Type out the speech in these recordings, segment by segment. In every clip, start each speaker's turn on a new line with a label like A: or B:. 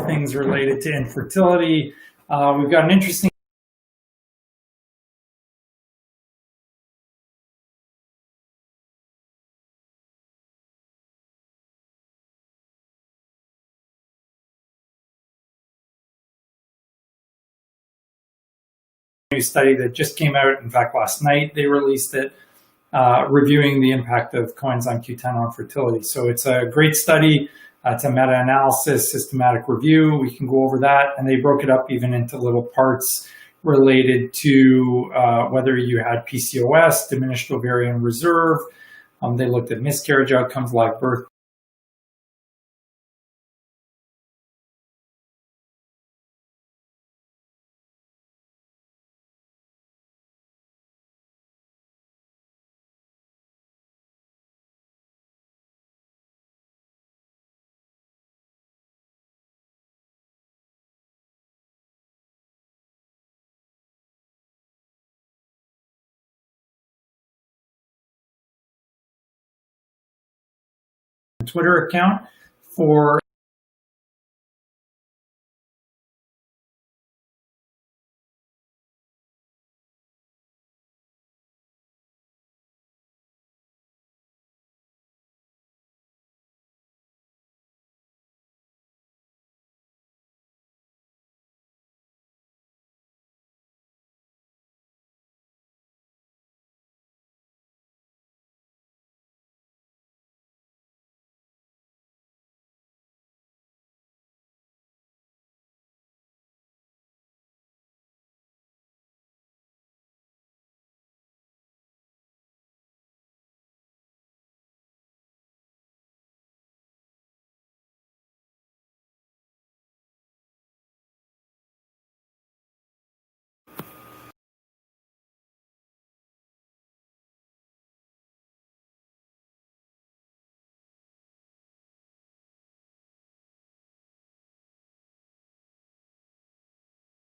A: things related to infertility. We've got an interesting new study that just came out. In fact, last night they released it, reviewing the impact of coenzyme Q10 on fertility. So it's a great study. It's a meta-analysis, systematic review. We can go over that. And they broke it up even into little parts related to whether you had PCOS, diminished ovarian reserve. They looked at miscarriage outcomes, live birth. Twitter account for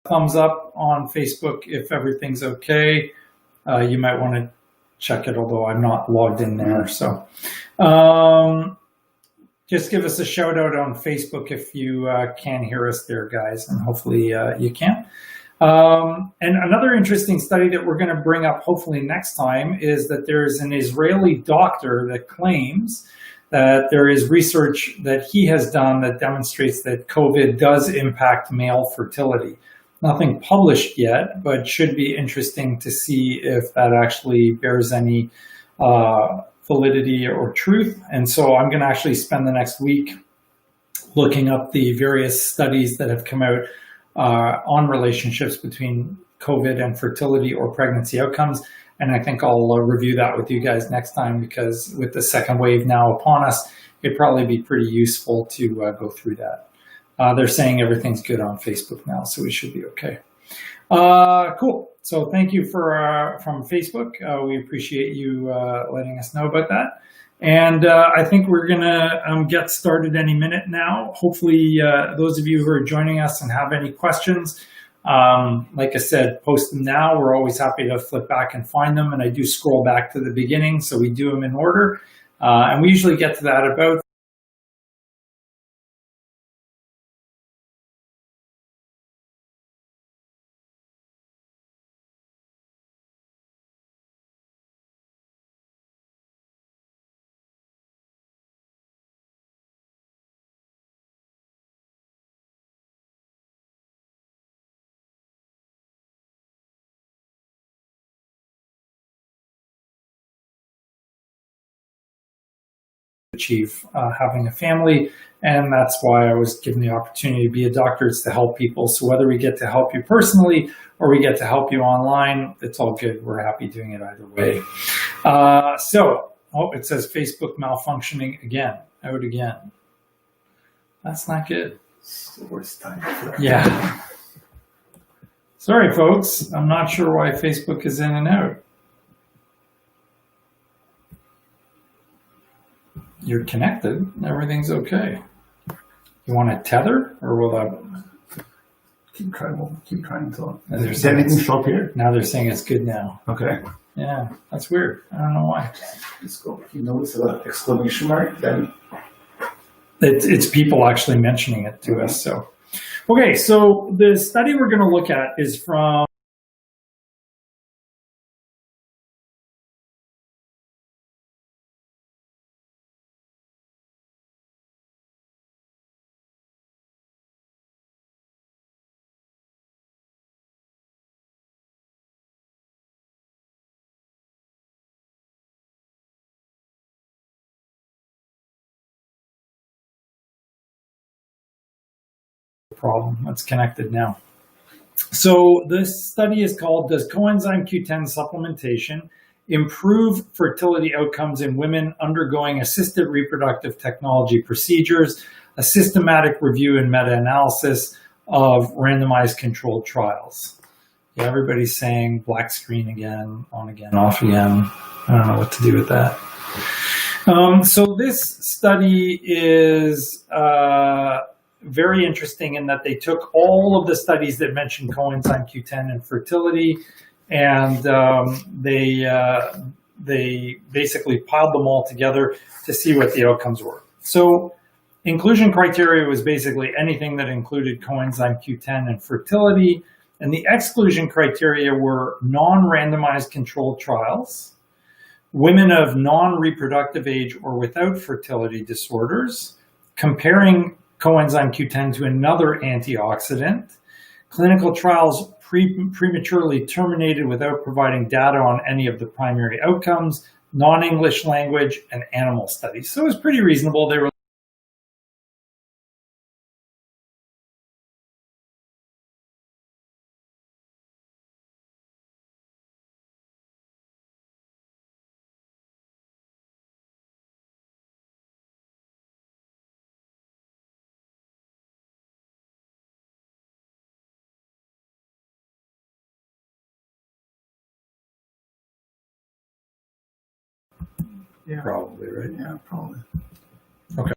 A: thumbs up on Facebook if everything's okay. You might want to check it, although I'm not logged in there. So just give us a shout out on Facebook if you can hear us there, guys, and hopefully you can. And another interesting study that we're going to bring up hopefully next time is that there's an Israeli doctor that claims that there is research that he has done that demonstrates that COVID does impact male fertility. Nothing published yet, but should be interesting to see if that actually bears any validity or truth. And so I'm going to actually spend the next week looking up the various studies that have come out on relationships between COVID and fertility or pregnancy outcomes. And I think I'll review that with you guys next time, because with the second wave now upon us, it'd probably be pretty useful to go through that. They're saying everything's good on Facebook now, so we should be okay. Cool. So thank you from Facebook. We appreciate you letting us know about that. And I think we're going to get started any minute now. Hopefully, those of you who are joining us and have any questions, like I said, post them now. We're always happy to flip back and find them. And I do scroll back to the beginning, so we do them in order. And we usually get to that about achieve having a family. And that's why I was given the opportunity to be a doctor, is to help people. So whether we get to help you personally or we get to help you online, it's all good. We're happy doing it either way. It says Facebook malfunctioning again, out again. That's not good.
B: It's the worst time for that.
A: Yeah. Sorry, folks. I'm not sure why Facebook is in and out. You're connected. Everything's okay. You want to tether, or will that?
B: Keep trying until.
A: Does
B: anything show up here?
A: Now they're saying it's good now.
B: Okay.
A: Yeah, that's weird. I don't know why.
B: Let's go. If you notice an exclamation mark, then
A: It's people actually mentioning it to us. So Okay, so the study we're going to look at is from the problem. It's connected now. So this study is called, Does Coenzyme Q10 Supplementation Improve Fertility Outcomes in Women Undergoing Assisted Reproductive Technology Procedures? A systematic review and meta-analysis of randomized controlled trials. Yeah, everybody's saying black screen again, on again, off again. I don't know what to do with that. So this study is very interesting in that they took all of the studies that mentioned coenzyme Q10 and fertility, and they basically piled them all together to see what the outcomes were. So inclusion criteria was basically anything that included coenzyme Q10 and fertility, and the exclusion criteria were non-randomized controlled trials, women of non-reproductive age or without fertility disorders, comparing coenzyme Q10 to another antioxidant, clinical trials prematurely terminated without providing data on any of the primary outcomes, non-English language, and animal studies. So it was pretty reasonable. They were probably right.
B: Yeah, probably.
A: Okay.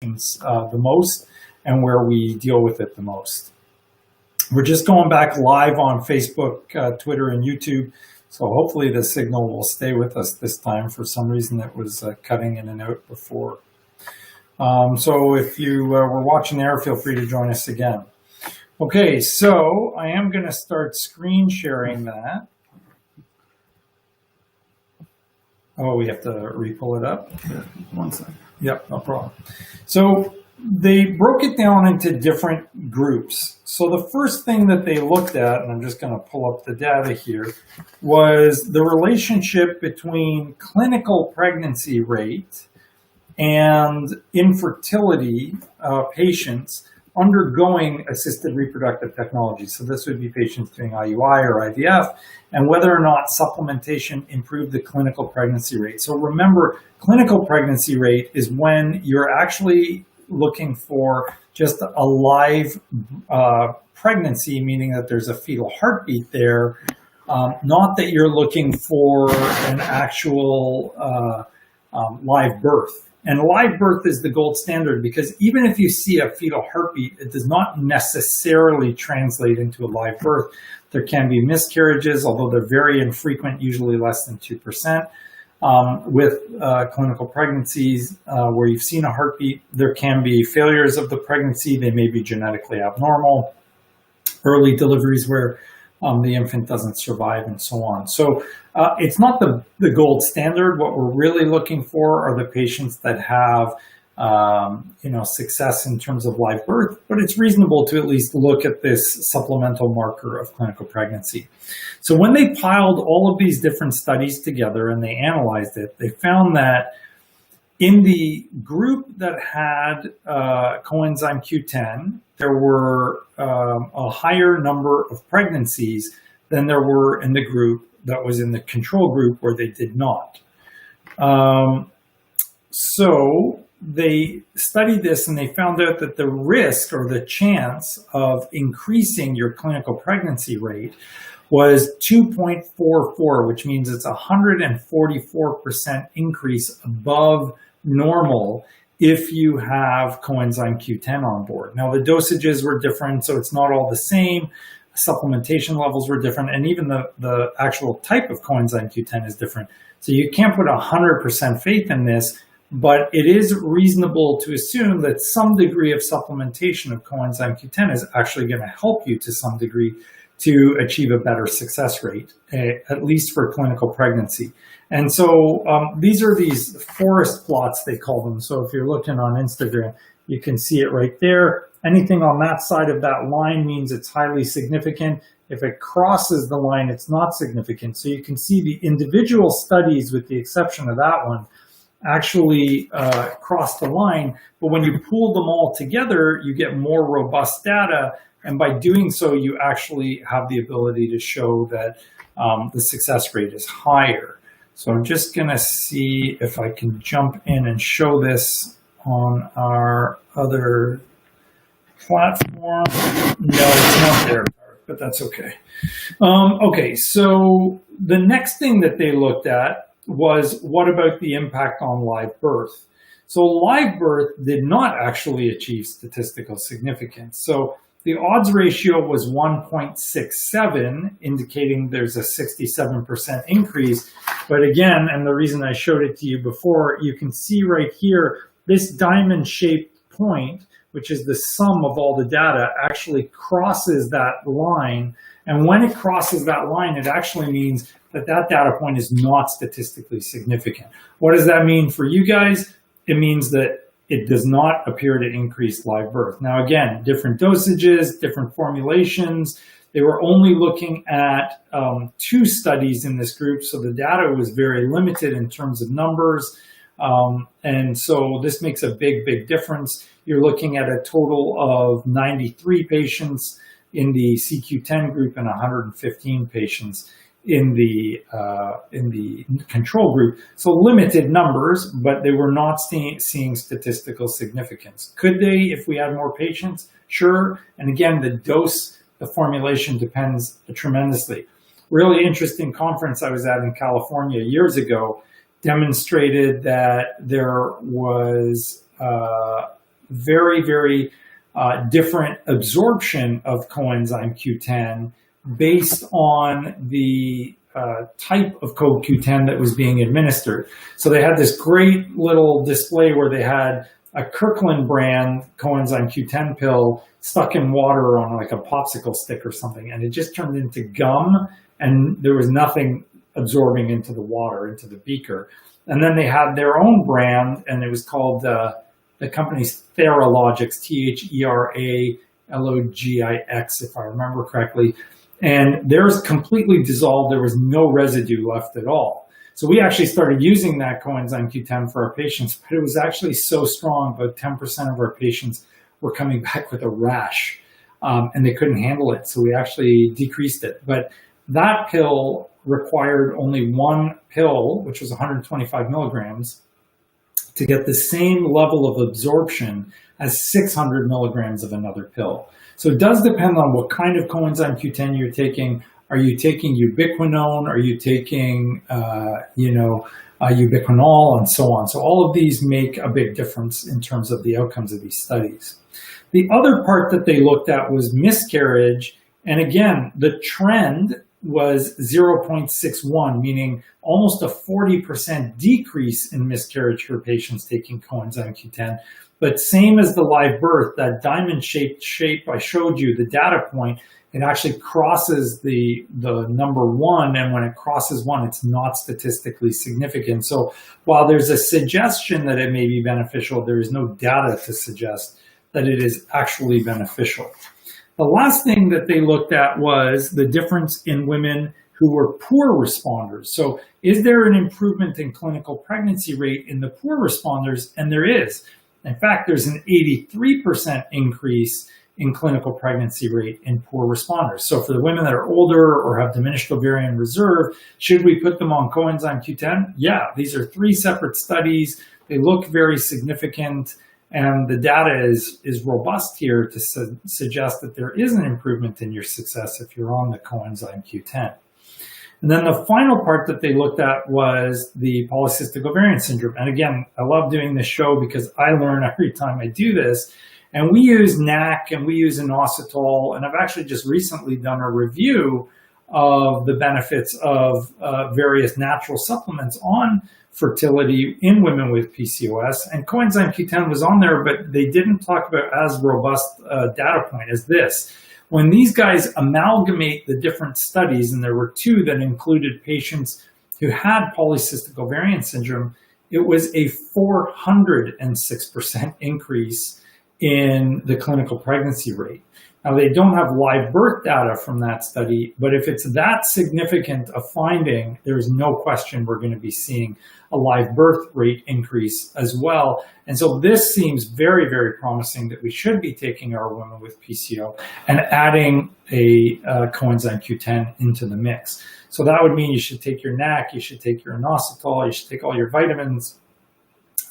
A: The most and where we deal with it the most. We're just going back live on Facebook, Twitter, and YouTube, so hopefully the signal will stay with us this time. For some reason it was cutting in and out before. So if you were watching there, feel free to join us again. Okay, so I am going to start screen sharing that. Oh, we have to re-pull it up?
B: Yeah, 1 second.
A: Yep, no problem. So they broke it down into different groups. So the first thing that they looked at, and I'm just going to pull up the data here, was the relationship between clinical pregnancy rate and infertility patients undergoing assisted reproductive technology. So this would be patients doing IUI or IVF, and whether or not supplementation improved the clinical pregnancy rate. So remember, clinical pregnancy rate is when you're actually looking for just a live pregnancy, meaning that there's a fetal heartbeat there, not that you're looking for an actual live birth. And live birth is the gold standard because even if you see a fetal heartbeat, it does not necessarily translate into a live birth. There can be miscarriages, although they're very infrequent, usually less than 2%. With clinical pregnancies where you've seen a heartbeat, there can be failures of the pregnancy. They may be genetically abnormal, early deliveries where the infant doesn't survive, and so on. So it's not the gold standard. What we're really looking for are the patients that have success in terms of live birth, but it's reasonable to at least look at this supplemental marker of clinical pregnancy. So when they piled all of these different studies together and they analyzed it, they found that in the group that had coenzyme Q10, there were a higher number of pregnancies than there were in the group that was in the control group where they did not. So they studied this and they found out that the risk or the chance of increasing your clinical pregnancy rate was 2.44, which means it's 144% increase above normal if you have coenzyme Q10 on board. Now, the dosages were different, so it's not all the same. Supplementation levels were different, and even the actual type of coenzyme Q10 is different. So you can't put 100% faith in this, but it is reasonable to assume that some degree of supplementation of coenzyme Q10 is actually going to help you to some degree to achieve a better success rate, at least for clinical pregnancy. And so these are these forest plots, they call them. So if you're looking on Instagram, you can see it right there. Anything on that side of that line means it's highly significant. If it crosses the line, it's not significant. So you can see the individual studies, with the exception of that one, actually cross the line. But when you pool them all together, you get more robust data. And by doing so, you actually have the ability to show that the success rate is higher. So I'm just going to see if I can jump in and show this on our other platform. No, it's not there, but that's okay. Okay, so the next thing that they looked at was, what about the impact on live birth? So live birth did not actually achieve statistical significance. So the odds ratio was 1.67, indicating there's a 67% increase. But again, and the reason I showed it to you before, you can see right here, this diamond-shaped point, which is the sum of all the data, actually crosses that line. And when it crosses that line, it actually means that that data point is not statistically significant. What does that mean for you guys? It means that it does not appear to increase live birth. Now, again, different dosages, different formulations. They were only looking at 2 studies in this group, so the data was very limited in terms of numbers. And so this makes a big, big difference. You're looking at a total of 93 patients in the CQ10 group and 115 patients in the control group. So limited numbers, but they were not seeing statistical significance. Could they if we had more patients? Sure. And again, the dose, the formulation depends tremendously. Really interesting conference I was at in California years ago demonstrated that there was very, very different absorption of coenzyme Q10 based on the type of CoQ10 that was being administered. So they had this great little display where they had a Kirkland brand coenzyme Q10 pill stuck in water on like a popsicle stick or something, and it just turned into gum, and there was nothing absorbing into the water, into the beaker. And then they had their own brand, and it was called the company's Theralogix, Theralogix, if I remember correctly. And theirs completely dissolved. There was no residue left at all. So we actually started using that coenzyme Q10 for our patients, but it was actually so strong, about 10% of our patients were coming back with a rash, and they couldn't handle it. So we actually decreased it. But that pill required only one pill, which was 125 milligrams, to get the same level of absorption as 600 milligrams of another pill. So it does depend on what kind of coenzyme Q10 you're taking. Are you taking ubiquinone? Are you taking, ubiquinol, and so on? So all of these make a big difference in terms of the outcomes of these studies. The other part that they looked at was miscarriage. And again, the trend was 0.61, meaning almost a 40% decrease in miscarriage for patients taking coenzyme Q10. But same as the live birth, that diamond-shaped shape I showed you, the data point, it actually crosses the number 1, and when it crosses 1, it's not statistically significant. So while there's a suggestion that it may be beneficial, there is no data to suggest that it is actually beneficial. The last thing that they looked at was the difference in women who were poor responders. So is there an improvement in clinical pregnancy rate in the poor responders? And there is. In fact, there's an 83% increase in clinical pregnancy rate in poor responders. So for the women that are older or have diminished ovarian reserve, should we put them on coenzyme Q10? Yeah, these are 3 separate studies. They look very significant. And the data is robust here to suggest that there is an improvement in your success if you're on the coenzyme Q10. And then the final part that they looked at was the polycystic ovarian syndrome. And again, I love doing this show because I learn every time I do this. And we use NAC and we use inositol. And I've actually just recently done a review of the benefits of various natural supplements on fertility in women with PCOS, and coenzyme Q10 was on there, but they didn't talk about as robust data point as this. When these guys amalgamate the different studies, and there were 2 that included patients who had polycystic ovarian syndrome, it was a 406% increase in the clinical pregnancy rate. Now, they don't have live birth data from that study, but if it's that significant a finding, there's no question we're going to be seeing a live birth rate increase as well. And so this seems very, very promising that we should be taking our women with PCO and adding a coenzyme Q10 into the mix. So that would mean you should take your NAC, you should take your inositol, you should take all your vitamins,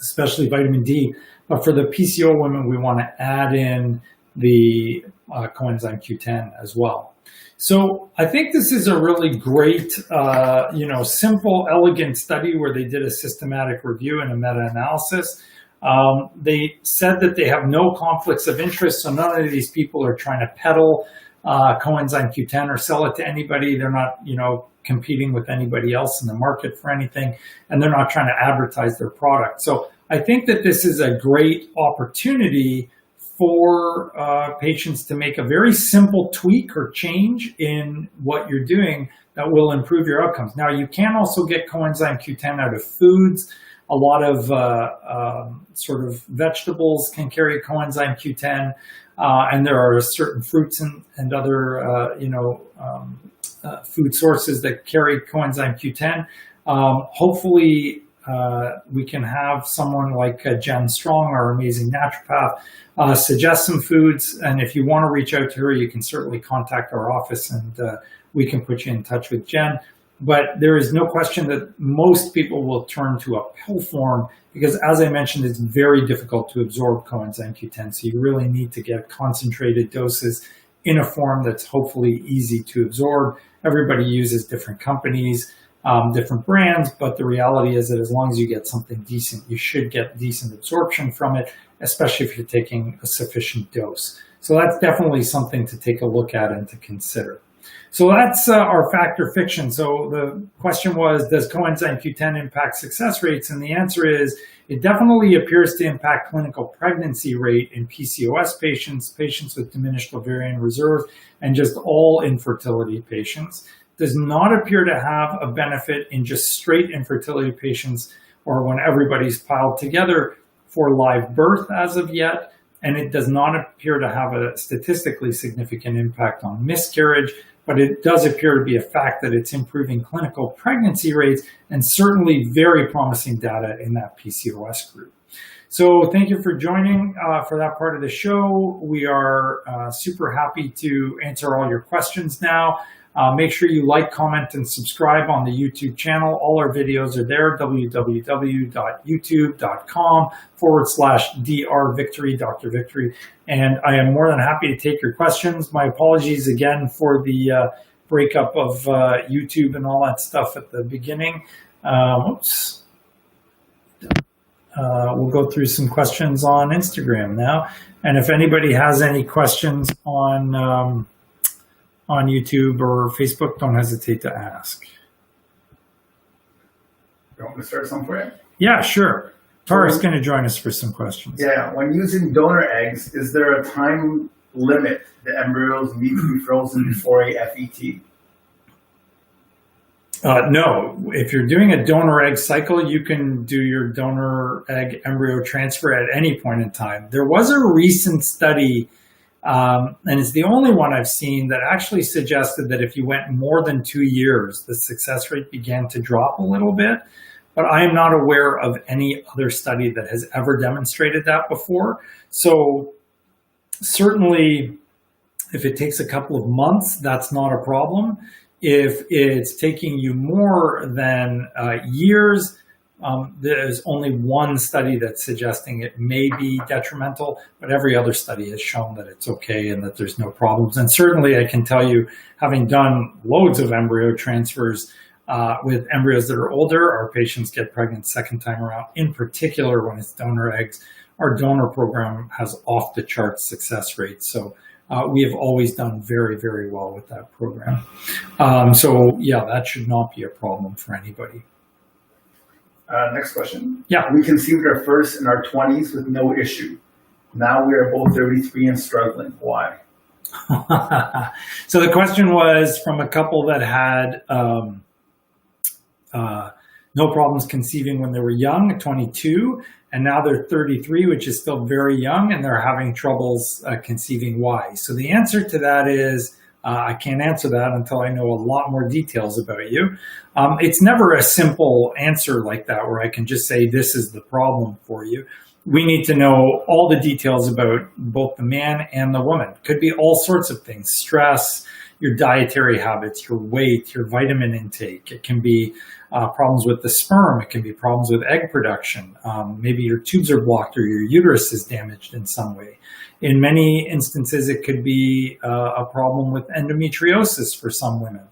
A: especially vitamin D. But for the PCO women, we want to add in the coenzyme Q10 as well. So I think this is a really great, simple, elegant study where they did a systematic review and a meta-analysis. They said that they have no conflicts of interest, so none of these people are trying to peddle coenzyme Q10 or sell it to anybody. They're not, competing with anybody else in the market for anything, and they're not trying to advertise their product. So I think that this is a great opportunity for patients to make a very simple tweak or change in what you're doing that will improve your outcomes. Now, you can also get coenzyme Q10 out of foods. A lot of sort of vegetables can carry coenzyme Q10, and there are certain fruits and other food sources that carry coenzyme Q10. Hopefully, we can have someone like Jen Strong, our amazing naturopath, suggest some foods. And if you want to reach out to her, you can certainly contact our office and we can put you in touch with Jen. But there is no question that most people will turn to a pill form because, as I mentioned, it's very difficult to absorb coenzyme Q10. So you really need to get concentrated doses in a form that's hopefully easy to absorb. Everybody uses different companies, different brands, but the reality is that as long as you get something decent, you should get decent absorption from it, especially if you're taking a sufficient dose. So that's definitely something to take a look at and to consider. So that's our fact or fiction. So the question was, does coenzyme Q10 impact success rates? And the answer is, it definitely appears to impact clinical pregnancy rate in PCOS patients, patients with diminished ovarian reserve, and just all infertility patients. Does not appear to have a benefit in just straight infertility patients or when everybody's piled together for live birth as of yet. And it does not appear to have a statistically significant impact on miscarriage, but it does appear to be a fact that it's improving clinical pregnancy rates and certainly very promising data in that PCOS group. So thank you for joining for that part of the show. We are super happy to answer all your questions now. Make sure you like, comment, and subscribe on the YouTube channel. All our videos are there, www.youtube.com/drvictory, Dr. Victory. And I am more than happy to take your questions. My apologies again for the breakup of YouTube and all that stuff at the beginning. Oops. We'll go through some questions on Instagram now. And if anybody has any questions on YouTube or Facebook, don't hesitate to ask.
B: You want me to start somewhere?
A: Yeah, sure. Tara's going to join us for some questions.
B: Yeah, when using donor eggs, is there a time limit the embryos need to be frozen before a FET?
A: No, if you're doing a donor egg cycle, you can do your donor egg embryo transfer at any point in time. There was a recent study, and it's the only one I've seen, that actually suggested that if you went more than 2 years, the success rate began to drop a little bit. But I am not aware of any other study that has ever demonstrated that before. So certainly, if it takes a couple of months, that's not a problem. If it's taking you more than years, there's only one study that's suggesting it may be detrimental, but every other study has shown that it's okay and that there's no problems. And certainly I can tell you, having done loads of embryo transfers with embryos that are older, our patients get pregnant second time around, in particular when it's donor eggs. Our donor program has off the charts success rates. So we have always done very, very well with that program. So yeah, that should not be a problem for anybody.
B: Next question.
A: Yeah.
B: We conceived our first in our 20s with no issue. Now we are both 33 and struggling. Why?
A: So the question was from a couple that had no problems conceiving when they were young, 22, and now they're 33, which is still very young, and they're having troubles conceiving. Why? So the answer to that is, I can't answer that until I know a lot more details about you. It's never a simple answer like that where I can just say, this is the problem for you. We need to know all the details about both the man and the woman. It could be all sorts of things: stress, your dietary habits, your weight, your vitamin intake. It can be problems with the sperm. It can be problems with egg production. Maybe your tubes are blocked or your uterus is damaged in some way. In many instances, it could be a problem with endometriosis for some women.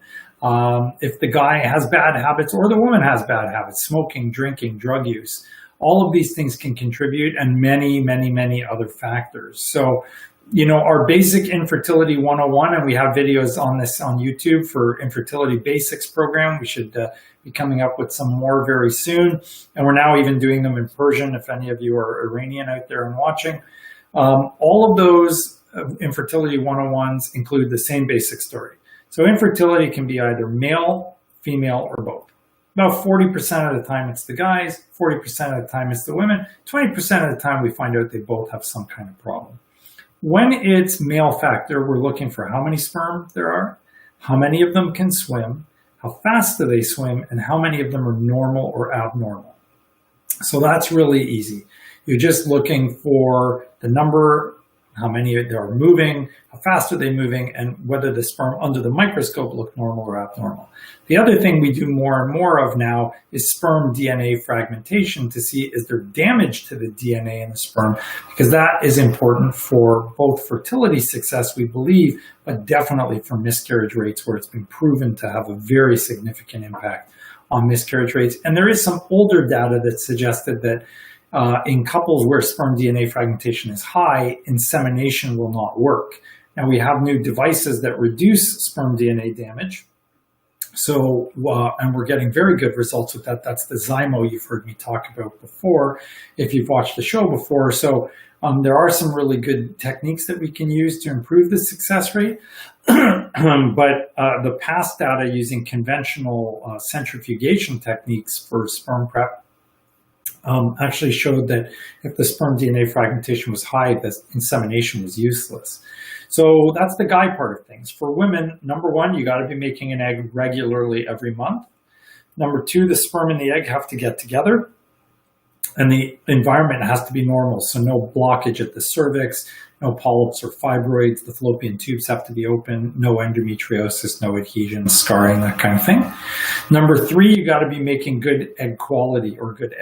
A: If the guy has bad habits or the woman has bad habits, smoking, drinking, drug use, all of these things can contribute, and many, many, many other factors. So, you know, our basic infertility 101, and we have videos on this on YouTube for infertility basics program. We should be coming up with some more very soon. And we're now even doing them in Persian, if any of you are Iranian out there and watching. All of those infertility 101s include the same basic story. So infertility can be either male, female, or both. About 40% of the time it's the guys, 40% of the time it's the women, 20% of the time we find out they both have some kind of problem. When it's male factor, we're looking for how many sperm there are, how many of them can swim, how fast do they swim, and how many of them are normal or abnormal. So that's really easy. You're just looking for the number, how many are moving, how fast are they moving, and whether the sperm under the microscope look normal or abnormal. The other thing we do more and more of now is sperm DNA fragmentation to see is there damage to the DNA in the sperm, because that is important for both fertility success, we believe, but definitely for miscarriage rates, where it's been proven to have a very significant impact on miscarriage rates. And there is some older data that suggested that in couples where sperm DNA fragmentation is high, insemination will not work. Now we have new devices that reduce sperm DNA damage. So, and we're getting very good results with that. That's the Zymo you've heard me talk about before, if you've watched the show before. So there are some really good techniques that we can use to improve the success rate. But the past data using conventional centrifugation techniques for sperm prep actually showed that if the sperm DNA fragmentation was high, the insemination was useless. So that's the guy part of things. For women, number one, you got to be making an egg regularly every month. Number two, the sperm and the egg have to get together. And the environment has to be normal. So no blockage at the cervix, no polyps or fibroids. The fallopian tubes have to be open, no endometriosis, no adhesions, scarring, that kind of thing. Number 3, you got to be making good egg quality or good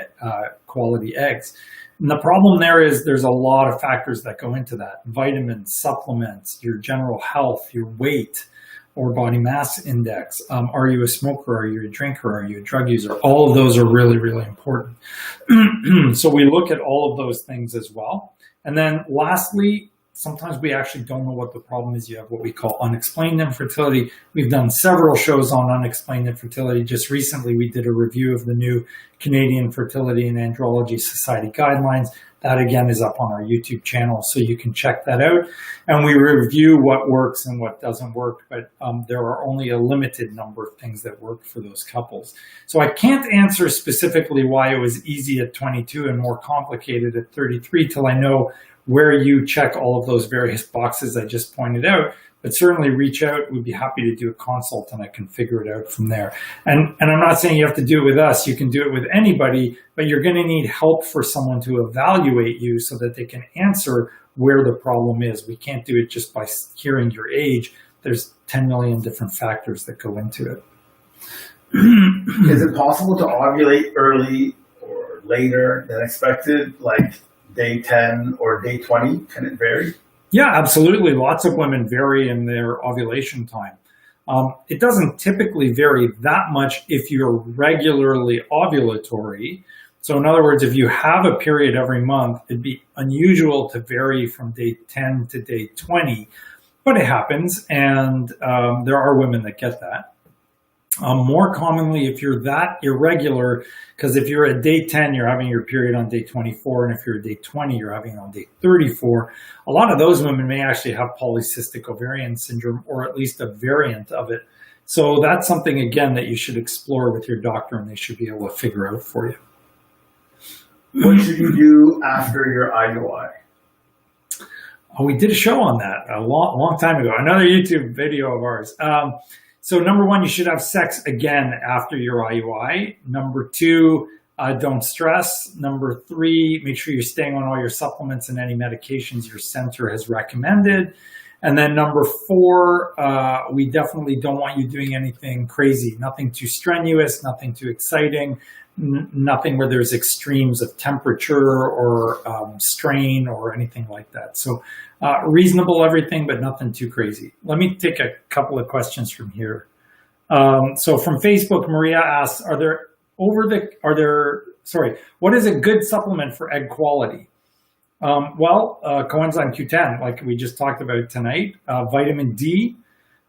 A: quality eggs. And the problem there is there's a lot of factors that go into that. Vitamins, supplements, your general health, your weight or body mass index. Are you a smoker? Are you a drinker? Are you a drug user? All of those are really, really important. So we look at all of those things as well. And then lastly, sometimes we actually don't know what the problem is. You have what we call unexplained infertility. We've done several shows on unexplained infertility. Just recently, we did a review of the new Canadian Fertility and Andrology Society guidelines. That, again, is up on our YouTube channel, so you can check that out. And we review what works and what doesn't work, but there are only a limited number of things that work for those couples. So I can't answer specifically why it was easy at 22 and more complicated at 33 till I know where you check all of those various boxes I just pointed out. But certainly reach out. We'd be happy to do a consult and I can figure it out from there. And I'm not saying you have to do it with us. You can do it with anybody, but you're going to need help for someone to evaluate you so that they can answer where the problem is. We can't do it just by hearing your age. There's 10 million different factors that go into it.
B: Is it possible to ovulate early or later than expected, like day 10 or day 20? Can it vary?
A: Yeah, absolutely. Lots of women vary in their ovulation time. It doesn't typically vary that much if you're regularly ovulatory. So in other words, if you have a period every month, it'd be unusual to vary from day 10 to day 20, but it happens, and there are women that get that. More commonly, if you're that irregular, because if you're at day 10, you're having your period on day 24, and if you're at day 20, you're having it on day 34, a lot of those women may actually have polycystic ovarian syndrome, or at least a variant of it. So that's something, again, that you should explore with your doctor, and they should be able to figure out for you.
B: What should you do after your IUI?
A: Oh, we did a show on that a long time ago, another YouTube video of ours. So number 1, you should have sex again after your IUI. Number 2, don't stress. Number 3, make sure you're staying on all your supplements and any medications your center has recommended. And then number 4, we definitely don't want you doing anything crazy, nothing too strenuous, nothing too exciting, nothing where there's extremes of temperature or strain or anything like that. So reasonable everything, but nothing too crazy. Let me take a couple of questions from here. So from Facebook, Maria asks, what is a good supplement for egg quality? Coenzyme Q10, like we just talked about tonight, vitamin D,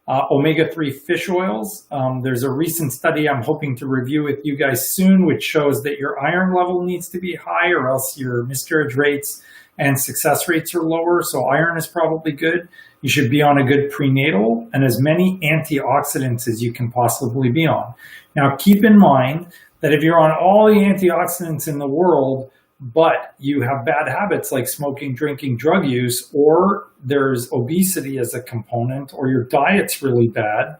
A: omega-3 fish oils. There's a recent study I'm hoping to review with you guys soon, which shows that your iron level needs to be high or else your miscarriage rates and success rates are lower. So iron is probably good. You should be on a good prenatal and as many antioxidants as you can possibly be on. Now, keep in mind that if you're on all the antioxidants in the world, but you have bad habits like smoking, drinking, drug use, or there's obesity as a component, or your diet's really bad,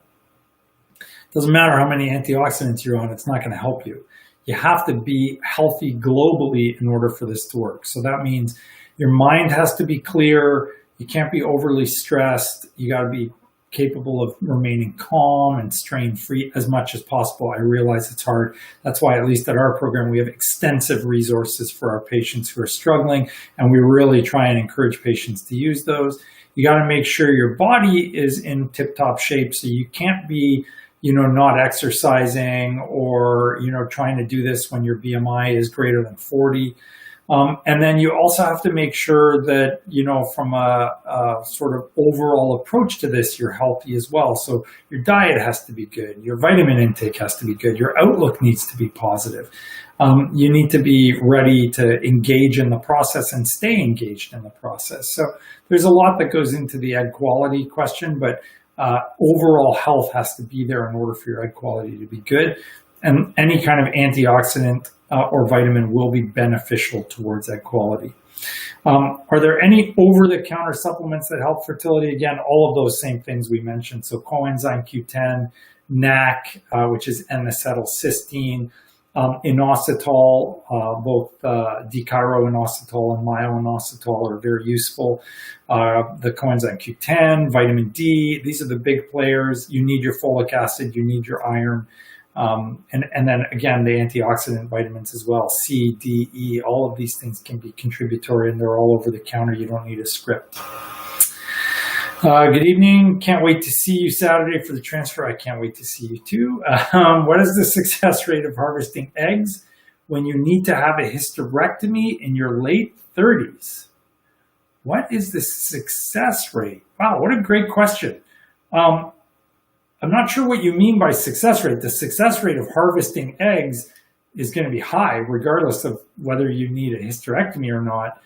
A: doesn't matter how many antioxidants you're on, it's not going to help you. You have to be healthy globally in order for this to work. So that means your mind has to be clear. You can't be overly stressed. You got to be capable of remaining calm and strain-free as much as possible. I realize it's hard. That's why, at least at our program, we have extensive resources for our patients who are struggling, and we really try and encourage patients to use those. You got to make sure your body is in tip-top shape, so you can't be, not exercising or, trying to do this when your BMI is greater than 40. And then you also have to make sure that, from a sort of overall approach to this, you're healthy as well. So your diet has to be good. Your vitamin intake has to be good. Your outlook needs to be positive. You need to be ready to engage in the process and stay engaged in the process. So there's a lot that goes into the egg quality question, but overall health has to be there in order for your egg quality to be good. And any kind of antioxidant or vitamin will be beneficial towards egg quality. Are there any over-the-counter supplements that help fertility? Again, all of those same things we mentioned. So coenzyme Q10, NAC, which is N-acetylcysteine, Inositol, both dechiro-inositol and myo-inositol are very useful. The coenzyme Q10, vitamin D, these are the big players. You need your folic acid, you need your iron. And then again, the antioxidant vitamins as well, C, D, E, all of these things can be contributory and they're all over the counter. You don't need a script. Good evening. Can't wait to see you Saturday for the transfer. I can't wait to see you too. What is the success rate of harvesting eggs when you need to have a hysterectomy in your late 30s? What is the success rate? Wow, what a great question. I'm not sure what you mean by success rate. The success rate of harvesting eggs is going to be high regardless of whether you need a hysterectomy or not.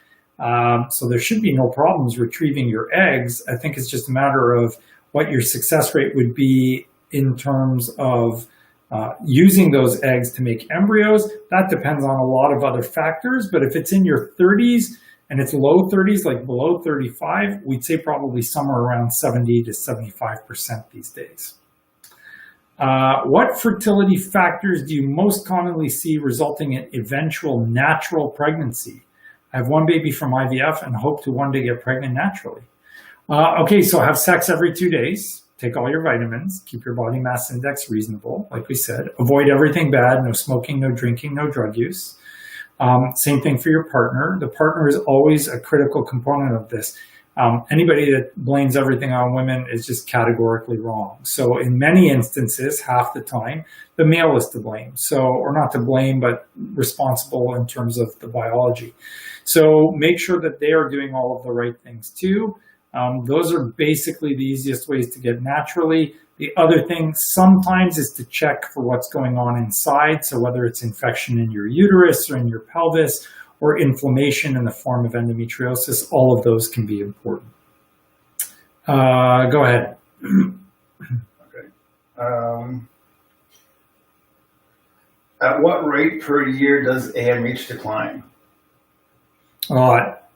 A: So there should be no problems retrieving your eggs. I think it's just a matter of what your success rate would be in terms of using those eggs to make embryos. That depends on a lot of other factors, but if it's in your 30s and it's low 30s, like below 35, we'd say probably somewhere around 70 to 75% these days. What fertility factors do you most commonly see resulting in eventual natural pregnancy? I have one baby from IVF and hope to one day get pregnant naturally. Okay, so have sex every 2 days. Take all your vitamins. Keep your body mass index reasonable, like we said. Avoid everything bad. No smoking, no drinking, no drug use. Same thing for your partner. The partner is always a critical component of this. Anybody that blames everything on women is just categorically wrong. So in many instances, half the time, the male is to blame. So, or not to blame, but responsible in terms of the biology. So make sure that they are doing all of the right things too. Those are basically the easiest ways to get naturally. The other thing sometimes is to check for what's going on inside. So whether it's infection in your uterus or in your pelvis, or inflammation in the form of endometriosis, all of those can be important. Go ahead.
B: Okay. At what rate per year does AMH decline?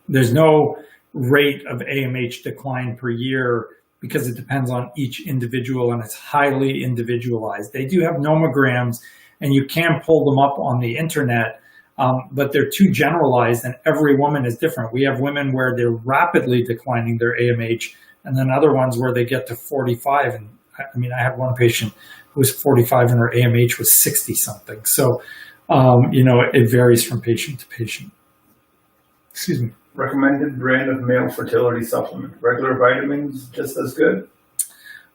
A: There's no rate of AMH decline per year because it depends on each individual and it's highly individualized. They do have nomograms and you can pull them up on the internet. But they're too generalized and every woman is different. We have women where they're rapidly declining their AMH and then other ones where they get to 45. And I mean, I had one patient who was 45 and her AMH was 60 something. So, it varies from patient to patient. Excuse me.
B: Recommended brand of male fertility supplement. Regular vitamins, just as good?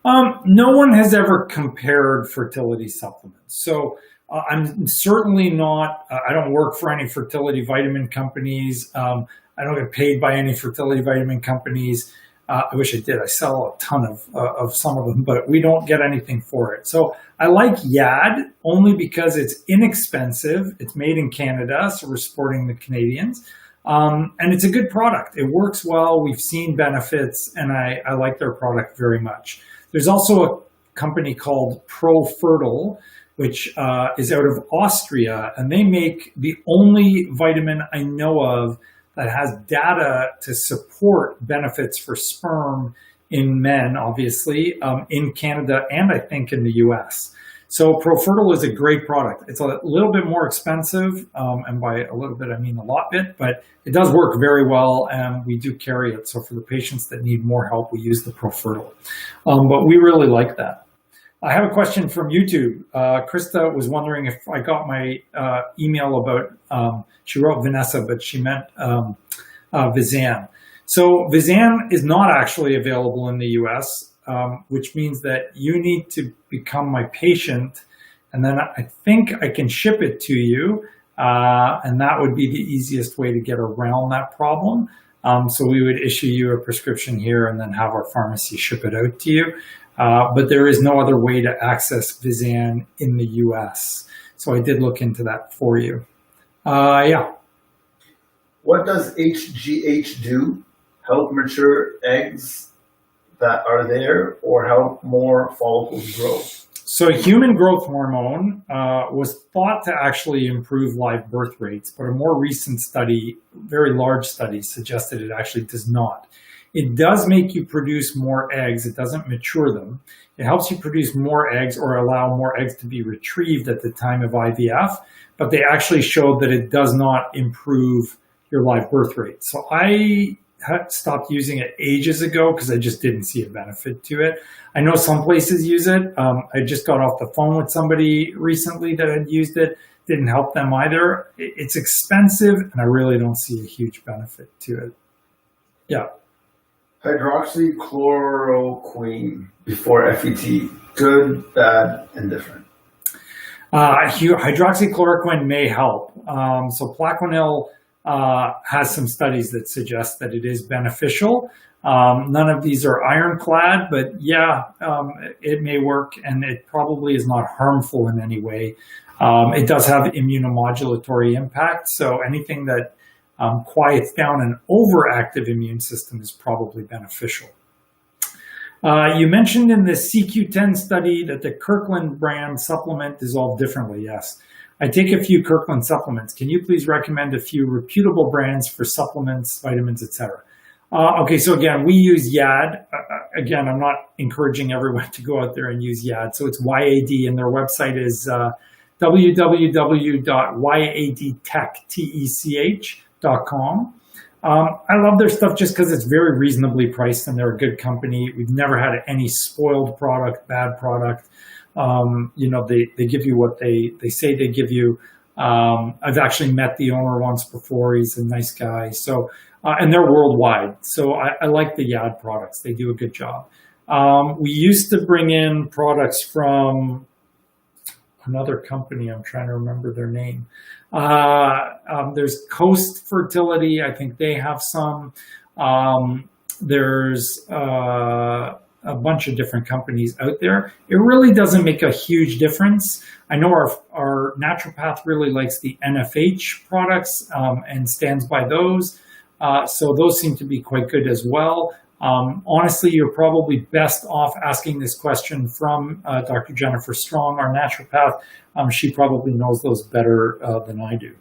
A: No one has ever compared fertility supplements. So, I'm certainly not, I don't work for any fertility vitamin companies. I don't get paid by any fertility vitamin companies. I wish I did. I sell a ton of some of them, but we don't get anything for it. So I like YAD only because it's inexpensive. It's made in Canada, so we're supporting the Canadians. And it's a good product. It works well. We've seen benefits, and I like their product very much. There's also a company called ProFertile, which is out of Austria, and they make the only vitamin I know of that has data to support benefits for sperm in men, obviously, in Canada and I think in the US. So ProFertile is a great product. It's a little bit more expensive, and by a little bit I mean a lot bit, but it does work very well and we do carry it. So for the patients that need more help, we use the ProFertile. But we really like that. I have a question from YouTube. Krista was wondering if I got my email about, she wrote Vanessa, but she meant Vizan. So Vizan is not actually available in the US, which means that you need to become my patient, and then I think I can ship it to you, and that would be the easiest way to get around that problem. So we would issue you a prescription here and then have our pharmacy ship it out to you. But there is no other way to access Vizan in the US. So I did look into that for you. Yeah.
B: What does HGH do? Help mature eggs that are there or help more follicles grow?
A: So human growth hormone was thought to actually improve live birth rates, but a more recent study, very large study, suggested it actually does not. It does make you produce more eggs. It doesn't mature them. It helps you produce more eggs or allow more eggs to be retrieved at the time of IVF, but they actually showed that it does not improve your live birth rate. So I had stopped using it ages ago because I just didn't see a benefit to it. I know some places use it. I just got off the phone with somebody recently that had used it. Didn't help them either. It's expensive, and I really don't see a huge benefit to it. Yeah.
B: Hydroxychloroquine before FET, good, bad, indifferent.
A: Hydroxychloroquine may help. So Plaquenil has some studies that suggest that it is beneficial. None of these are ironclad, but yeah, it may work, and it probably is not harmful in any way. It does have immunomodulatory impact, so anything that quiets down an overactive immune system is probably beneficial. You mentioned in the CQ10 study that the Kirkland brand supplement dissolved differently. Yes. I take a few Kirkland supplements. Can you please recommend a few reputable brands for supplements, vitamins, etc.? Okay, so again, we use YAD. Again, I'm not encouraging everyone to go out there and use YAD. So it's YAD, and their website is www.yadtech.com. I love their stuff just because it's very reasonably priced, and they're a good company. We've never had any spoiled product, bad product. They give you what they say they give you. I've actually met the owner once before. He's a nice guy. So, and they're worldwide. So I like the YAD products. They do a good job. We used to bring in products from another company. I'm trying to remember their name. There's Coast Fertility. I think they have some. There's a bunch of different companies out there. It really doesn't make a huge difference. I know our naturopath really likes the NFH products and stands by those. So those seem to be quite good as well. Honestly, you're probably best off asking this question from Dr. Jennifer Strong, our naturopath. She probably knows those better than I do.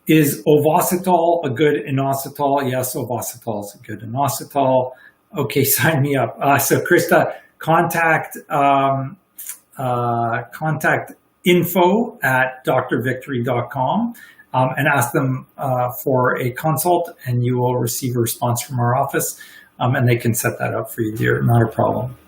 A: Is Ovasitol a good inositol? Yes, Ovasitol is a good inositol. Okay, sign me up. So Krista, contact info@drvictory.com and ask them for a consult, and you will receive a response from our office, and they can set that up for you, dear. Not a problem.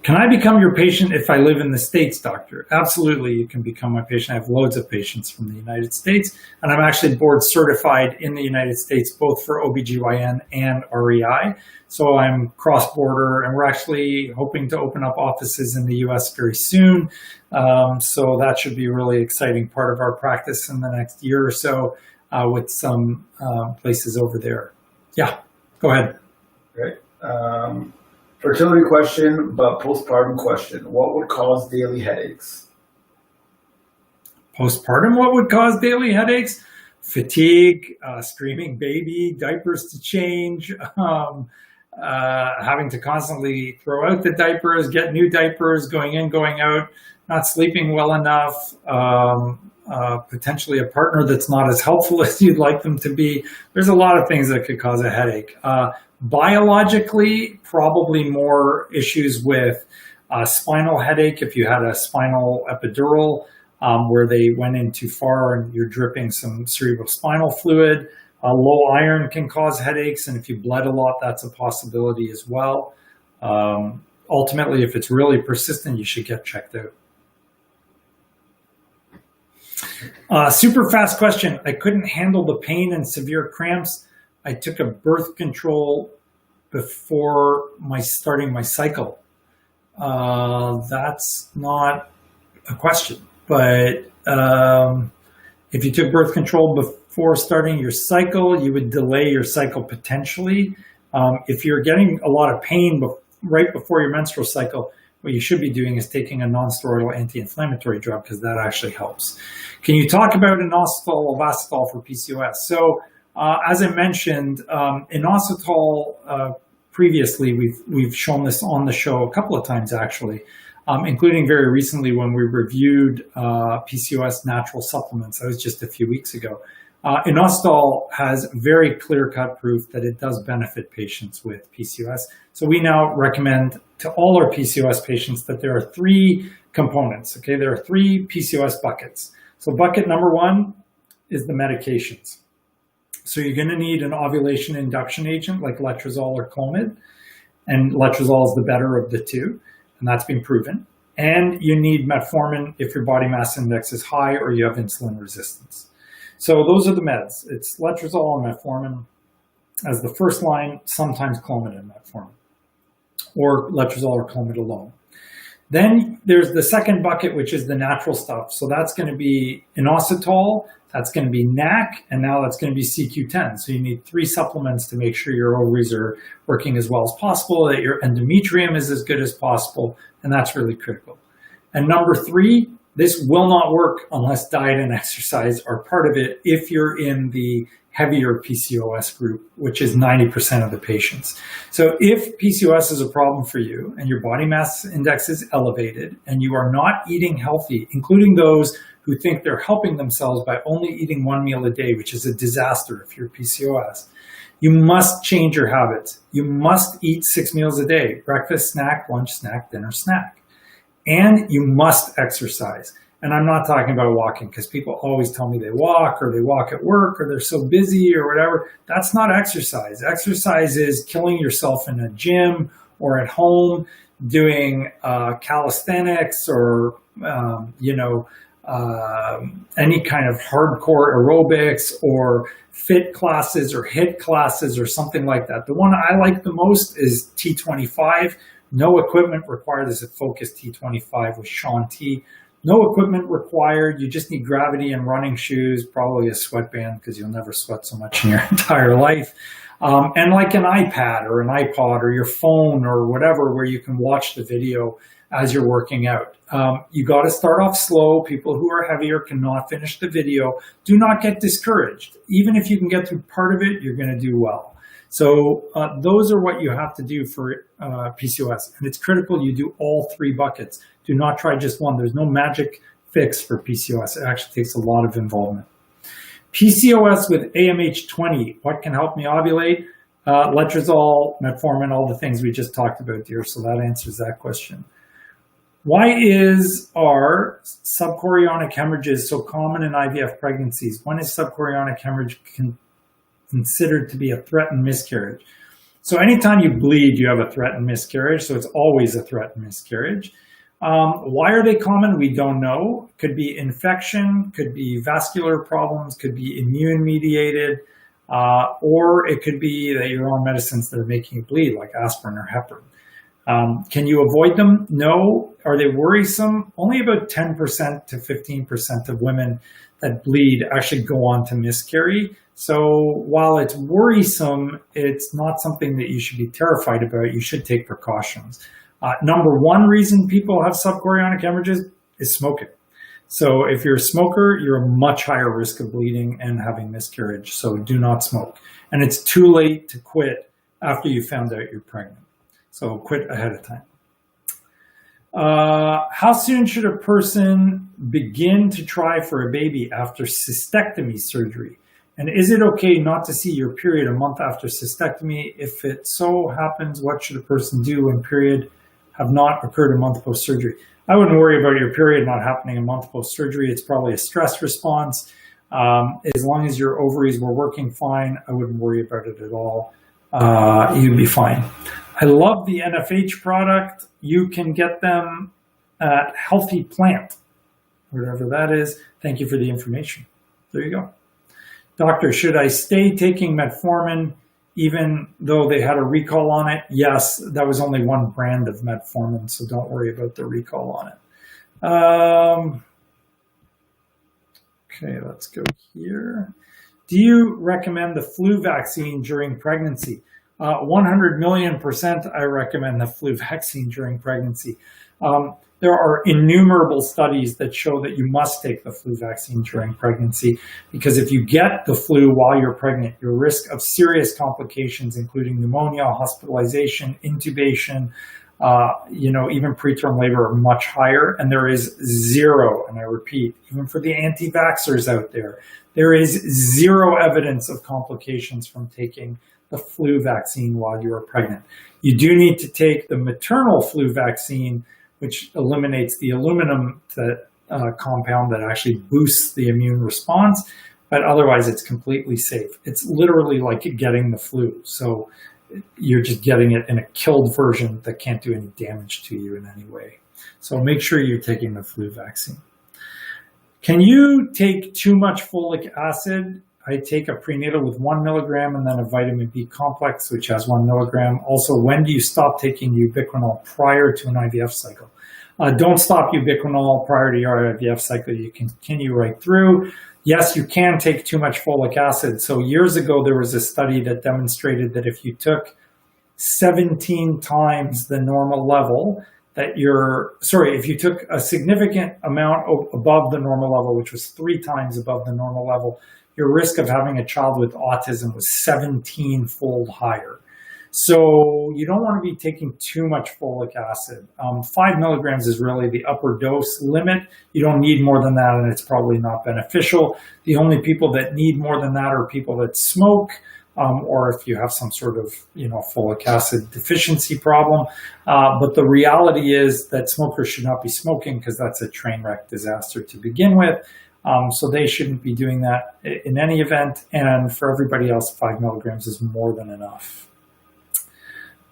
A: Can I become your patient if I live in the States, doctor? Absolutely, you can become my patient. I have loads of patients from the United States, and I'm actually board certified in the United States, both for OBGYN and REI. So I'm cross-border, and we're actually hoping to open up offices in the US very soon. So that should be a really exciting part of our practice in the next year or so with some places over there. Yeah, go ahead.
B: Great. Fertility question, but postpartum question. What would cause daily headaches?
A: Postpartum, what would cause daily headaches? Fatigue, screaming baby, diapers to change, having to constantly throw out the diapers, get new diapers, going in, going out, not sleeping well enough, potentially a partner that's not as helpful as you'd like them to be. There's a lot of things that could cause a headache. Biologically, probably more issues with spinal headache if you had a spinal epidural where they went in too far and you're dripping some cerebrospinal fluid. Low iron can cause headaches, and if you bled a lot, that's a possibility as well. Ultimately, if it's really persistent, you should get checked out. Super fast question. I couldn't handle the pain and severe cramps. I took a birth control before starting my cycle. That's not a question, but if you took birth control before starting your cycle, you would delay your cycle potentially. If you're getting a lot of pain right before your menstrual cycle, what you should be doing is taking a non-steroidal anti-inflammatory drug, because that actually helps. Can you talk about inositol, Ovasitol for PCOS? So as I mentioned, inositol previously, we've shown this on the show a couple of times actually, including very recently when we reviewed PCOS natural supplements. That was just a few weeks ago. Inositol has very clear-cut proof that it does benefit patients with PCOS. So we now recommend to all our PCOS patients that there are 3 components. Okay, there are 3 PCOS buckets. So bucket number 1 is the medications. So you're going to need an ovulation induction agent like letrozole or Clomid, and letrozole is the better of the 2, and that's been proven. And you need metformin if your body mass index is high or you have insulin resistance. So those are the meds. It's letrozole and metformin as the first line, sometimes Clomid and metformin, or letrozole or Clomid alone. Then there's the second bucket, which is the natural stuff. So that's going to be inositol, that's going to be NAC, and now that's going to be CQ10. So you need 3 supplements to make sure your ovaries are working as well as possible, that your endometrium is as good as possible, and that's really critical. And number 3, this will not work unless diet and exercise are part of it if you're in the heavier PCOS group, which is 90% of the patients. So if PCOS is a problem for you and your body mass index is elevated and you are not eating healthy, including those who think they're helping themselves by only eating 1 meal a day, which is a disaster if you're PCOS, you must change your habits. You must eat 6 meals a day: breakfast, snack, lunch, snack, dinner, snack. And you must exercise. And I'm not talking about walking, because people always tell me they walk or they walk at work or they're so busy or whatever. That's not exercise. Exercise is killing yourself in a gym or at home doing calisthenics or, any kind of hardcore aerobics or fit classes or HIIT classes or something like that. The one I like the most is T25. No equipment required. There's a focused T25 with Sean T. No equipment required. You just need gravity and running shoes, probably a sweatband because you'll never sweat so much in your entire life. And like an iPad or an iPod or your phone or whatever, where you can watch the video as you're working out. You got to start off slow. People who are heavier cannot finish the video. Do not get discouraged. Even if you can get through part of it, you're going to do well. So those are what you have to do for PCOS. And it's critical you do all 3 buckets. Do not try just one. There's no magic fix for PCOS. It actually takes a lot of involvement. PCOS with AMH20. What can help me ovulate? Letrozole, metformin, all the things we just talked about, dear. So that answers that question. Why are subchorionic hemorrhages so common in IVF pregnancies? When is subchorionic hemorrhage considered to be a threatened miscarriage? So anytime you bleed, you have a threatened miscarriage. So it's always a threatened miscarriage. Why are they common? We don't know. Could be infection, could be vascular problems, could be immune mediated, or it could be that you're on medicines that are making you bleed, like aspirin or heparin. Can you avoid them? No. Are they worrisome? Only about 10% to 15% of women that bleed actually go on to miscarry. So while it's worrisome, it's not something that you should be terrified about. You should take precautions. Number 1 reason people have subchorionic hemorrhages is smoking. So if you're a smoker, you're a much higher risk of bleeding and having miscarriage. So do not smoke. And it's too late to quit after you found out you're pregnant. So quit ahead of time. How soon should a person begin to try for a baby after cystectomy surgery? And is it okay not to see your period a month after cystectomy? If it so happens, what should a person do when period have not occurred a month post-surgery? I wouldn't worry about your period not happening a month post-surgery. It's probably a stress response. As long as your ovaries were working fine, I wouldn't worry about it at all. You'd be fine. I love the NFH product. You can get them at Healthy Plant, whatever that is. Thank you for the information. There you go. Doctor, should I stay taking metformin even though they had a recall on it? Yes, that was only one brand of metformin, so don't worry about the recall on it. Okay, let's go here. Do you recommend the flu vaccine during pregnancy? 100,000,000% I recommend the flu vaccine during pregnancy. There are innumerable studies that show that you must take the flu vaccine during pregnancy, because if you get the flu while you're pregnant, your risk of serious complications, including pneumonia, hospitalization, intubation, even preterm labor are much higher. And there is zero, and I repeat, even for the anti-vaxxers out there is zero evidence of complications from taking the flu vaccine while you are pregnant. You do need to take the maternal flu vaccine, which eliminates the aluminum compound that actually boosts the immune response, but otherwise it's completely safe. It's literally like getting the flu. So you're just getting it in a killed version that can't do any damage to you in any way. So make sure you're taking the flu vaccine. Can you take too much folic acid? I take a prenatal with 1 milligram and then a vitamin B complex, which has 1 milligram. Also, when do you stop taking ubiquinol prior to an IVF cycle? Don't stop ubiquinol prior to your IVF cycle. You continue right through. Yes, you can take too much folic acid. So years ago, there was a study that demonstrated that if you took 17 times the normal level, if you took a significant amount above the normal level, which was 3 times above the normal level, your risk of having a child with autism was 17-fold higher. So you don't want to be taking too much folic acid. 5 milligrams is really the upper dose limit. You don't need more than that, and it's probably not beneficial. The only people that need more than that are people that smoke, or if you have some sort of folic acid deficiency problem. But the reality is that smokers should not be smoking because that's a train wreck disaster to begin with. So they shouldn't be doing that in any event. And for everybody else, 5 milligrams is more than enough.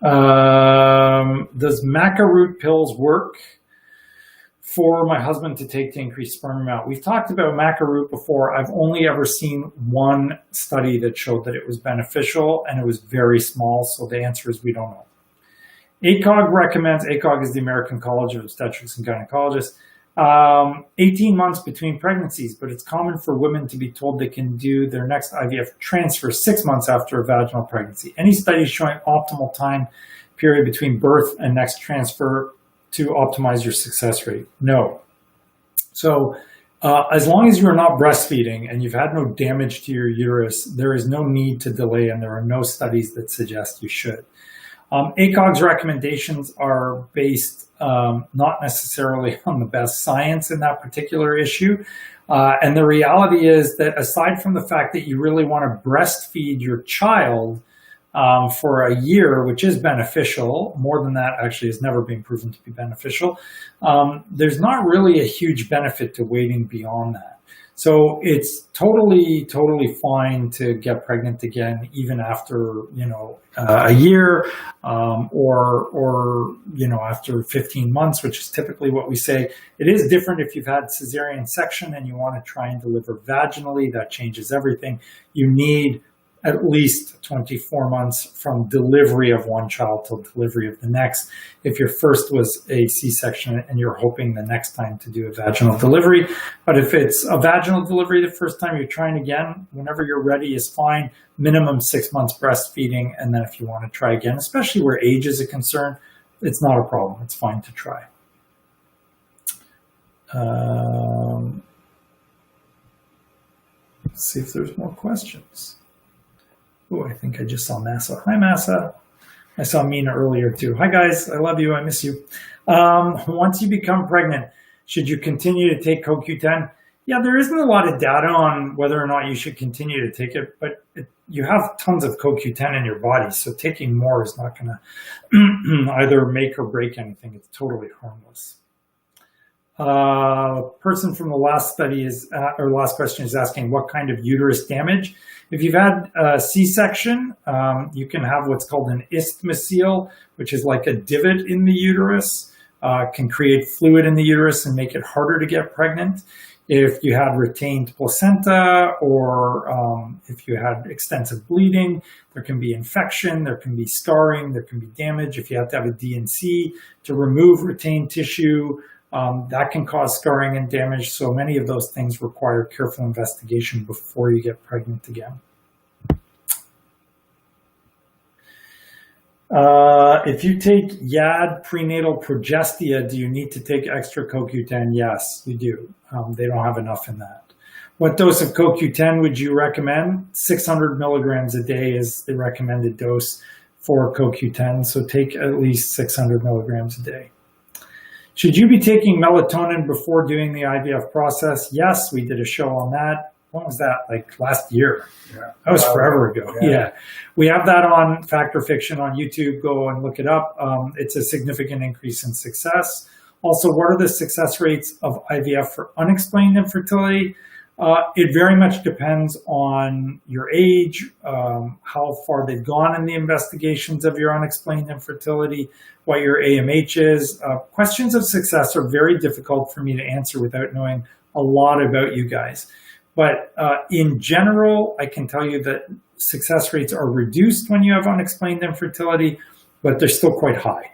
A: Does maca root pills work for my husband to take to increase sperm amount? We've talked about maca root before. I've only ever seen one study that showed that it was beneficial, and it was very small. So the answer is we don't know. ACOG recommends, ACOG is the American College of Obstetrics and Gynecologists, 18 months between pregnancies, but it's common for women to be told they can do their next IVF transfer 6 months after a vaginal pregnancy. Any studies showing optimal time period between birth and next transfer to optimize your success rate? No. So as long as you're not breastfeeding and you've had no damage to your uterus, there is no need to delay, and there are no studies that suggest you should. ACOG's recommendations are based not necessarily on the best science in that particular issue. And the reality is that aside from the fact that you really want to breastfeed your child for a year, which is beneficial, more than that actually has never been proven to be beneficial, there's not really a huge benefit to waiting beyond that. So it's totally fine to get pregnant again, even after, a year, or after 15 months, which is typically what we say. It is different if you've had cesarean section and you want to try and deliver vaginally. That changes everything. You need at least 24 months from delivery of one child till delivery of the next. If your first was a C-section and you're hoping the next time to do a vaginal delivery. But if it's a vaginal delivery the first time, you're trying again, whenever you're ready is fine. Minimum 6 months breastfeeding. And then if you want to try again, especially where age is a concern, it's not a problem. It's fine to try. Let's see if there's more questions. Oh, I think I just saw Massa. Hi, Massa. I saw Mina earlier too. Hi, guys. I love you. I miss you. Once you become pregnant, should you continue to take CoQ10? Yeah, there isn't a lot of data on whether or not you should continue to take it, but you have tons of CoQ10 in your body, so taking more is not going to either make or break anything. It's totally harmless. Person from the last study last question is asking what kind of uterus damage. If you've had a C-section, you can have what's called an isthmuscele, which is like a divot in the uterus, can create fluid in the uterus and make it harder to get pregnant. If you had retained placenta, or if you had extensive bleeding, there can be infection, there can be scarring, there can be damage. If you have to have a D&C to remove retained tissue, that can cause scarring and damage. So many of those things require careful investigation before you get pregnant again. If you take YAD prenatal progestia, do you need to take extra CoQ10? Yes, you do. They don't have enough in that. What dose of CoQ10 would you recommend? 600 milligrams a day is the recommended dose for CoQ10, so take at least 600 milligrams a day. Should you be taking melatonin before doing the IVF process? Yes, we did a show on that. When was that? Like last year.
B: Yeah.
A: That was forever ago. Yeah. We have that on Fact or Fiction on YouTube. Go and look it up. It's a significant increase in success. Also, what are the success rates of IVF for unexplained infertility? It very much depends on your age, how far they've gone in the investigations of your unexplained infertility, what your AMH is. Questions of success are very difficult for me to answer without knowing a lot about you guys. But in general, I can tell you that success rates are reduced when you have unexplained infertility, but they're still quite high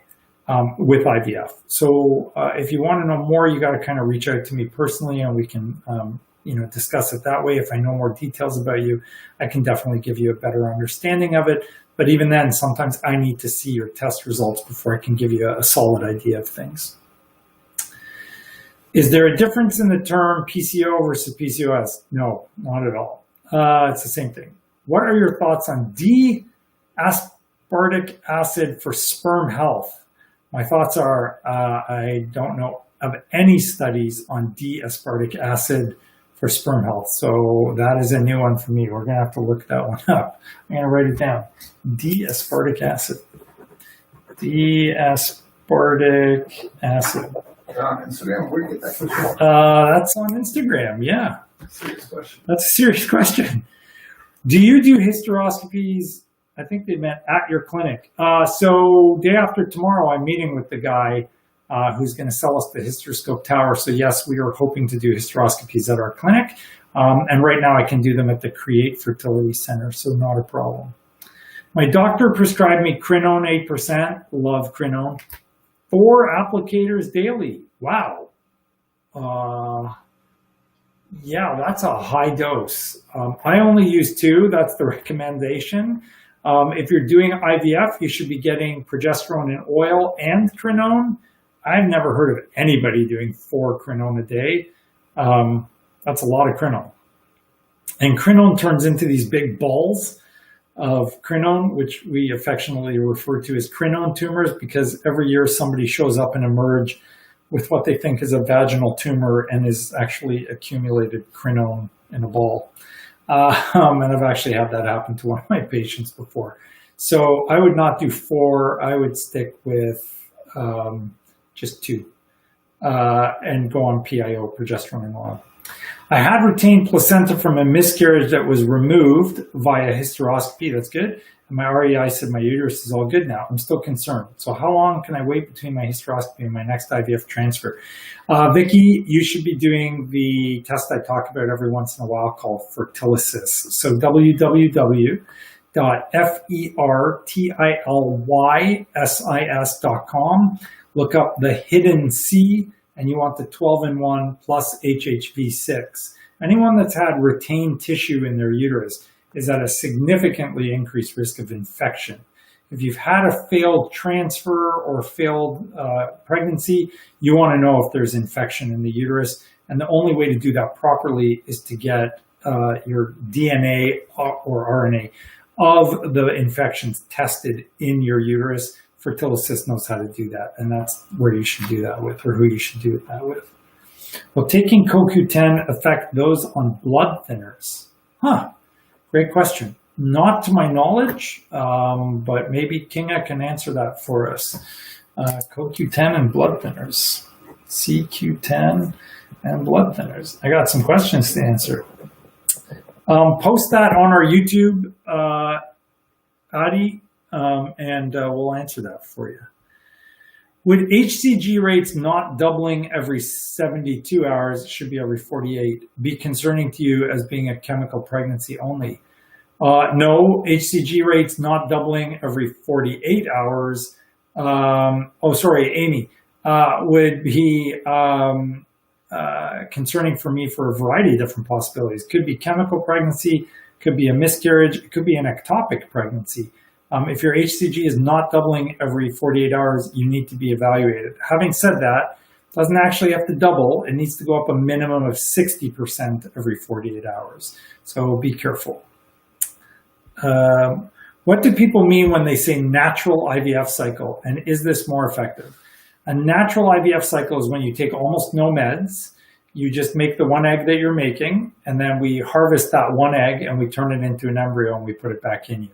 A: with IVF. So if you want to know more, you got to kind of reach out to me personally, and we can discuss it that way. If I know more details about you, I can definitely give you a better understanding of it. But even then, sometimes I need to see your test results before I can give you a solid idea of things. Is there a difference in the term PCO versus PCOS? No, not at all. It's the same thing. What are your thoughts on D-aspartic acid for sperm health? My thoughts are I don't know of any studies on D-aspartic acid for sperm health. So that is a new one for me. We're going to have to look that one up. I'm going to write it down. D-aspartic acid. D-aspartic acid.
B: On Instagram, where do you get that from?
A: That's on Instagram, yeah.
B: Serious question.
A: That's a serious question. Do you do hysteroscopies? I think they meant at your clinic. So day after tomorrow, I'm meeting with the guy who's going to sell us the hysteroscope tower. So yes, we are hoping to do hysteroscopies at our clinic. And right now I can do them at the Create Fertility Center, so not a problem. My doctor prescribed me Crinone 8%. Love Crinone. 4 applicators daily. Wow. Yeah, that's a high dose. I only use 2. That's the recommendation. If you're doing IVF, you should be getting progesterone in oil and Crinone. I've never heard of anybody doing 4 Crinone a day. That's a lot of Crinone. And Crinone turns into these big balls of Crinone, which we affectionately refer to as Crinone tumors, because every year somebody shows up and emerge with what they think is a vaginal tumor and is actually accumulated Crinone in a ball. And I've actually had that happen to one of my patients before. So I would not do 4. I would stick with just 2 and go on PIO, progesterone and oil. I had retained placenta from a miscarriage that was removed via hysteroscopy. That's good. And my REI said my uterus is all good now. I'm still concerned. So how long can I wait between my hysteroscopy and my next IVF transfer? Vicky, you should be doing the test I talk about every once in a while called Fertilysys. So www.fertilysys.com. Look up the hidden C, and you want the 12-in-1 plus HHV6. Anyone that's had retained tissue in their uterus is at a significantly increased risk of infection. If you've had a failed transfer or failed pregnancy, you want to know if there's infection in the uterus. And the only way to do that properly is to get your DNA or RNA of the infections tested in your uterus. Fertilysys knows how to do that, and that's where you should do that with, or who you should do that with. Will taking CoQ10 affect those on blood thinners? Great question. Not to my knowledge, but maybe Kinga can answer that for us. CoQ10 and blood thinners. CQ10 and blood thinners. I got some questions to answer. Post that on our YouTube, Adi, and we'll answer that for you. Would HCG rates not doubling every 72 hours, it should be every 48, be concerning to you as being a chemical pregnancy only? No, HCG rates not doubling every 48 hours, Amy, would be concerning for me for a variety of different possibilities. Could be chemical pregnancy, could be a miscarriage, it could be an ectopic pregnancy. If your HCG is not doubling every 48 hours, you need to be evaluated. Having said that, it doesn't actually have to double. It needs to go up a minimum of 60% every 48 hours. So be careful. Will What do people mean when they say natural IVF cycle? And is this more effective? A natural IVF cycle is when you take almost no meds. You just make the one egg that you're making, and then we harvest that one egg and we turn it into an embryo and we put it back in you.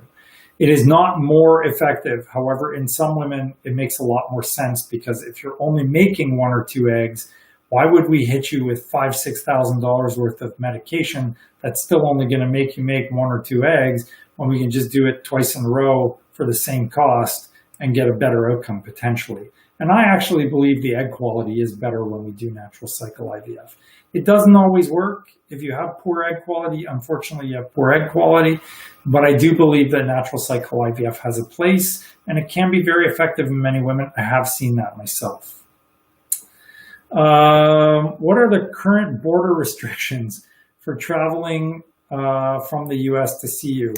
A: It is not more effective. However, in some women, it makes a lot more sense, because if you're only making 1 or 2 eggs, why would we hit you with $5,000-$6,000 worth of medication that's still only going to make you make 1 or 2 eggs, when we can just do it twice in a row for the same cost and get a better outcome potentially? And I actually believe the egg quality is better when we do natural cycle IVF. It doesn't always work. If you have poor egg quality, unfortunately, you have poor egg quality. But I do believe that natural cycle IVF has a place, and it can be very effective in many women. I have seen that myself. What are the current border restrictions for traveling from the U.S. to see you?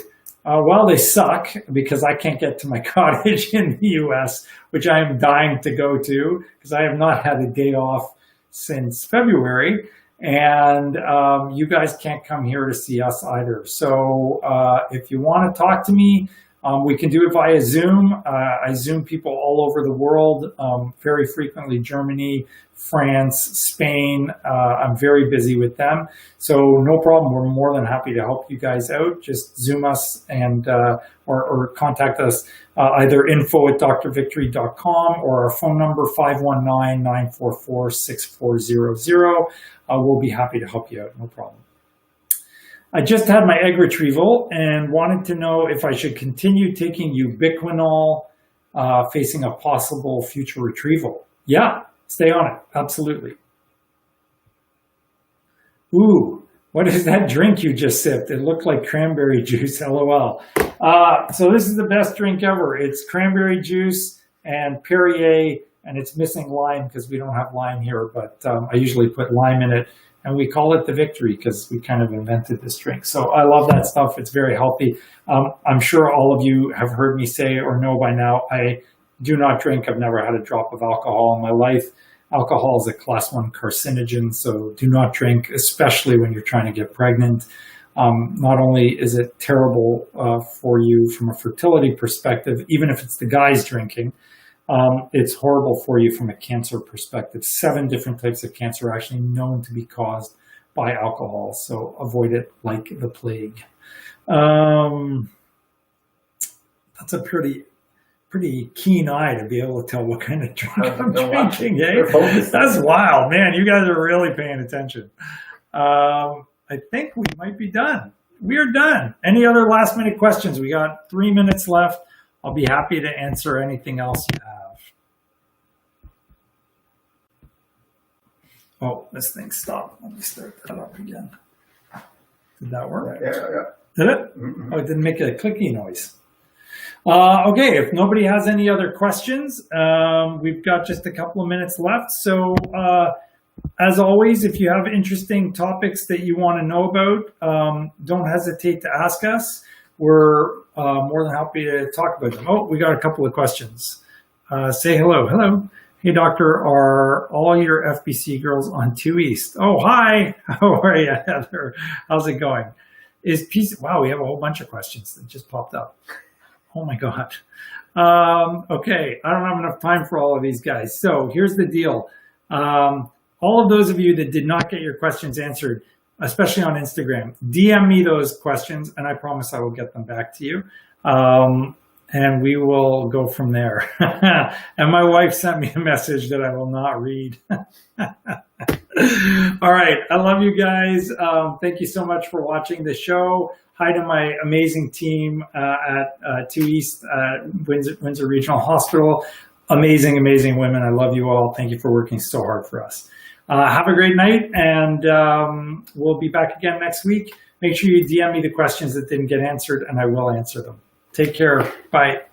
A: Well, they suck, because I can't get to my cottage in the U.S., which I am dying to go to, because I have not had a day off since February. And you guys can't come here to see us either. So if you want to talk to me, we can do it via Zoom. I Zoom people all over the world, very frequently: Germany, France, Spain. I'm very busy with them. So no problem. We're more than happy to help you guys out. Just Zoom us and or contact us, either info@drvictory.com or our phone number 519-944-6400. We'll be happy to help you out. No problem. I just had my egg retrieval and wanted to know if I should continue taking ubiquinol facing a possible future retrieval. Yeah, stay on it. Absolutely. Ooh, what is that drink you just sipped? It looked like cranberry juice, LOL. So this is the best drink ever. It's cranberry juice and Perrier, and it's missing lime because we don't have lime here, but I usually put lime in it. And we call it the Victory because we kind of invented this drink. So I love that stuff. It's very healthy. I'm sure all of you have heard me say or know by now, I do not drink. I've never had a drop of alcohol in my life. Alcohol is a class 1 carcinogen, so do not drink, especially when you're trying to get pregnant. Not only is it terrible for you from a fertility perspective, even if it's the guys drinking, it's horrible for you from a cancer perspective. 7 different types of cancer are actually known to be caused by alcohol, so avoid it like the plague. That's a pretty keen eye to be able to tell what kind of drink I'm drinking, eh? That's wild, man. You guys are really paying attention. I think we might be done. We are done. Any other last minute questions? We got 3 minutes left. I'll be happy to answer anything else you have. Oh, this thing stopped. Let me start that up again. Did that work?
B: Yeah.
A: Did it? Mm-hmm. Oh, it didn't make a clicky noise. Okay, if nobody has any other questions, we've got just a couple of minutes left. So as always, if you have interesting topics that you want to know about, don't hesitate to ask us. We're more than happy to talk about them. Oh, we got a couple of questions. Say hello. Hello. Hey, doctor, are all your FBC girls on 2 East? Oh, hi. How are you, Heather? How's it going? Wow, we have a whole bunch of questions that just popped up. Oh, my God. Okay, I don't have enough time for all of these guys. So here's the deal. All of those of you that did not get your questions answered, especially on Instagram, DM me those questions, and I promise I will get them back to you. And we will go from there. And my wife sent me a message that I will not read. All right. I love you guys. Thank you so much for watching the show. Hi to my amazing team at 2 East Windsor Regional Hospital. Amazing, amazing women. I love you all. Thank you for working so hard for us. Have a great night, and we'll be back again next week. Make sure you DM me the questions that didn't get answered, and I will answer them. Take care. Bye.